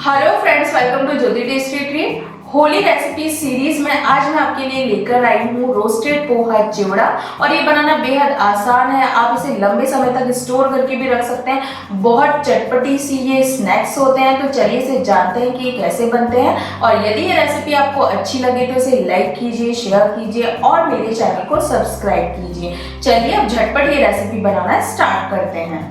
Hello friends, welcome to Jyoti tasty treat. Holi recipe series में आज मैं आपके लिए लेकर आई हूँ रोस्टेड पोहा चिवड़ा। और ये बनाना बेहद आसान है। आप इसे लंबे समय तक स्टोर करके भी रख सकते हैं। बहुत चटपटी सी ये स्नैक्स होते हैं। तो चलिए इसे जानते हैं कि ये कैसे बनते हैं। और यदि ये रेसिपी आपको अच्छी लगे तो इसे लाइक कीजिए, शेयर कीजिए और मेरे चैनल को सब्सक्राइब कीजिए। चलिए अब झटपट ये रेसिपी बनाना स्टार्ट करते हैं।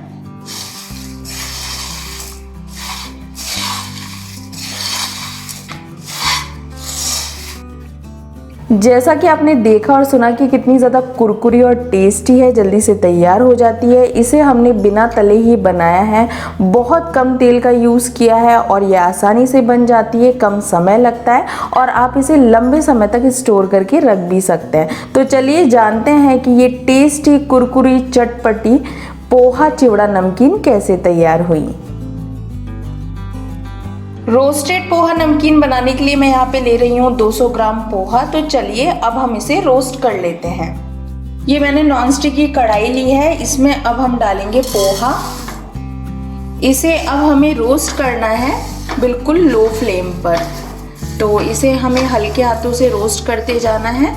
जैसा कि आपने देखा और सुना कि कितनी ज़्यादा कुरकुरी और टेस्टी है, जल्दी से तैयार हो जाती है। इसे हमने बिना तले ही बनाया है, बहुत कम तेल का यूज़ किया है और ये आसानी से बन जाती है, कम समय लगता है और आप इसे लंबे समय तक स्टोर करके रख भी सकते हैं। तो चलिए जानते हैं कि ये टेस्टी कुरकुरी चटपटी पोहा चिवड़ा नमकीन कैसे तैयार हुई। रोस्टेड पोहा नमकीन बनाने के लिए मैं यहाँ पे ले रही हूँ 200 ग्राम पोहा। तो चलिए अब हम इसे रोस्ट कर लेते हैं। ये मैंने नॉन स्टिक की कढ़ाई ली है, इसमें अब हम डालेंगे पोहा। इसे अब हमें रोस्ट करना है बिल्कुल लो फ्लेम पर। तो इसे हमें हल्के हाथों से रोस्ट करते जाना है।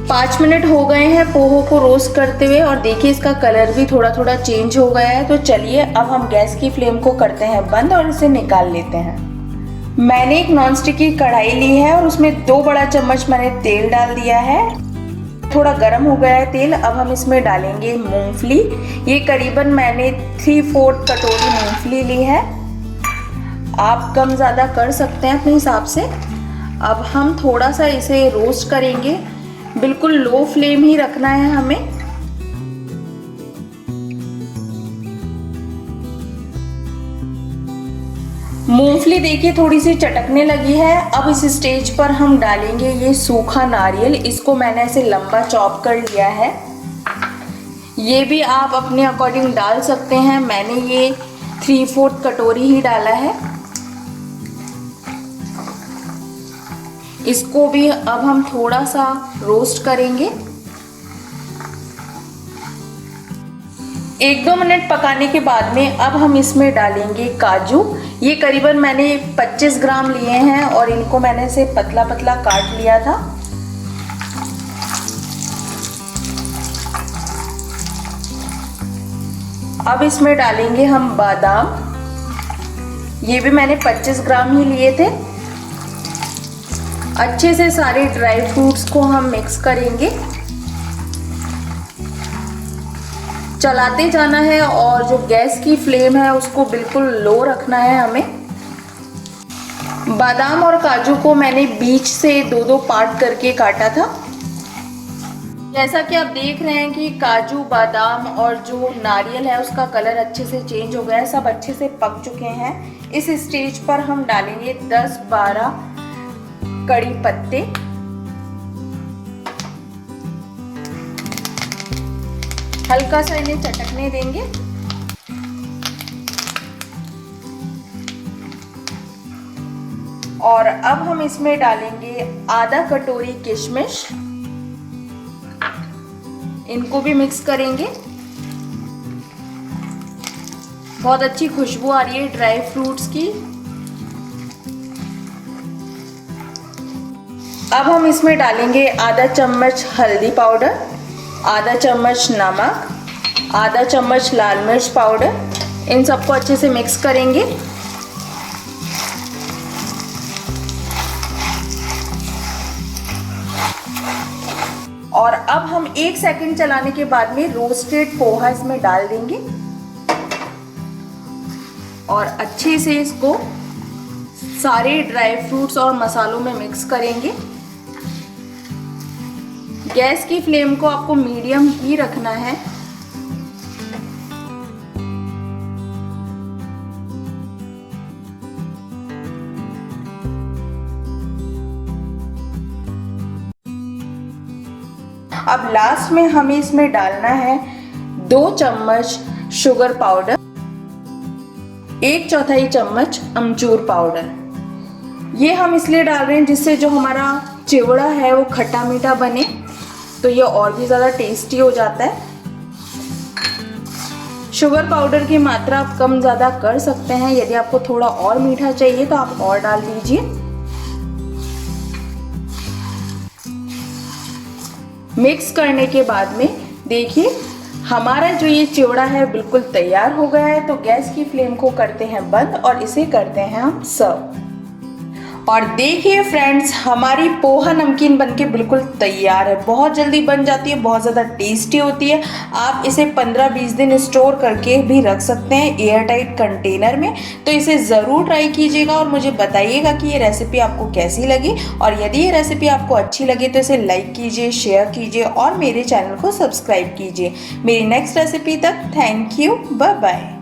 5 मिनट हो गए हैं पोहो को रोस्ट करते हुए और देखिए इसका कलर भी थोड़ा थोड़ा चेंज हो गया है। तो चलिए अब हम गैस की फ्लेम को करते हैं बंद और इसे निकाल लेते हैं। मैंने एक नॉनस्टिक की कढ़ाई ली है और उसमें 2 बड़ा चम्मच मैंने तेल डाल दिया है। थोड़ा गर्म हो गया है तेल। अब हम इसमें डालेंगे मूंगफली। ये करीबन मैंने 3/4 कटोरी मूंगफली ली है। आप कम ज़्यादा कर सकते हैं अपने हिसाब से। अब हम थोड़ा सा इसे रोस्ट करेंगे, बिल्कुल लो फ्लेम ही रखना है हमें। मूंगफली देखिए थोड़ी सी चटकने लगी है। अब इस स्टेज पर हम डालेंगे ये सूखा नारियल। इसको मैंने ऐसे लंबा चॉप कर लिया है। ये भी आप अपने अकॉर्डिंग डाल सकते हैं। मैंने ये 3/4 कटोरी ही डाला है। इसको भी अब हम थोड़ा सा रोस्ट करेंगे। 1-2 मिनट पकाने के बाद में अब हम इसमें डालेंगे काजू। ये करीबन मैंने 25 ग्राम लिए हैं और इनको मैंने से पतला पतला काट लिया था। अब इसमें डालेंगे हम बादाम। ये भी मैंने 25 ग्राम ही लिए थे। अच्छे से सारे ड्राई फ्रूट्स को हम मिक्स करेंगे। चलाते जाना है और जो गैस की फ्लेम है उसको बिल्कुल लो रखना है हमें। बादाम और काजू को मैंने बीच से 2-2 पार्ट करके काटा था। जैसा कि आप देख रहे हैं कि काजू, बादाम और जो नारियल है उसका कलर अच्छे से चेंज हो गया है, सब अच्छे से पक चुके हैं। इस स्टेज पर हम डालेंगे 10-12 कड़ी पत्ते। हल्का सा इन्हें चटकने देंगे। और अब हम इसमें डालेंगे आधा कटोरी किशमिश। इनको भी मिक्स करेंगे। बहुत अच्छी खुशबू आ रही है ड्राई फ्रूट्स की। अब हम इसमें डालेंगे आधा चम्मच हल्दी पाउडर, आधा चम्मच नमक, आधा चम्मच लाल मिर्च पाउडर। इन सबको अच्छे से मिक्स करेंगे। और अब हम 1 सेकंड चलाने के बाद में रोस्टेड पोहा इसमें डाल देंगे और अच्छे से इसको सारे ड्राई फ्रूट्स और मसालों में मिक्स करेंगे। गैस की फ्लेम को आपको मीडियम ही रखना है। अब लास्ट में हमें इसमें डालना है 2 चम्मच शुगर पाउडर, 1/4 चम्मच अमचूर पाउडर। ये हम इसलिए डाल रहे हैं जिससे जो हमारा चिवड़ा है वो खट्टा मीठा बने, तो ये और भी ज़्यादा टेस्टी हो जाता है। शुगर पाउडर की मात्रा आप कम ज़्यादा कर सकते हैं। यदि आपको थोड़ा और मीठा चाहिए तो आप और डाल दीजिए। मिक्स करने के बाद में देखिए हमारा जो ये चिवड़ा है बिल्कुल तैयार हो गया है। तो गैस की फ्लेम को करते हैं बंद और इसे करते हैं हम सर्व। और देखिए फ्रेंड्स, हमारी पोहा नमकीन बनके बिल्कुल तैयार है। बहुत जल्दी बन जाती है, बहुत ज़्यादा टेस्टी होती है। आप इसे 15-20 दिन स्टोर करके भी रख सकते हैं एयर टाइट कंटेनर में। तो इसे ज़रूर ट्राई कीजिएगा और मुझे बताइएगा कि ये रेसिपी आपको कैसी लगी। और यदि ये रेसिपी आपको अच्छी लगी तो इसे लाइक कीजिए, शेयर कीजिए और मेरे चैनल को सब्सक्राइब कीजिए। मेरी नेक्स्ट रेसिपी तक थैंक यू, बाय बाय।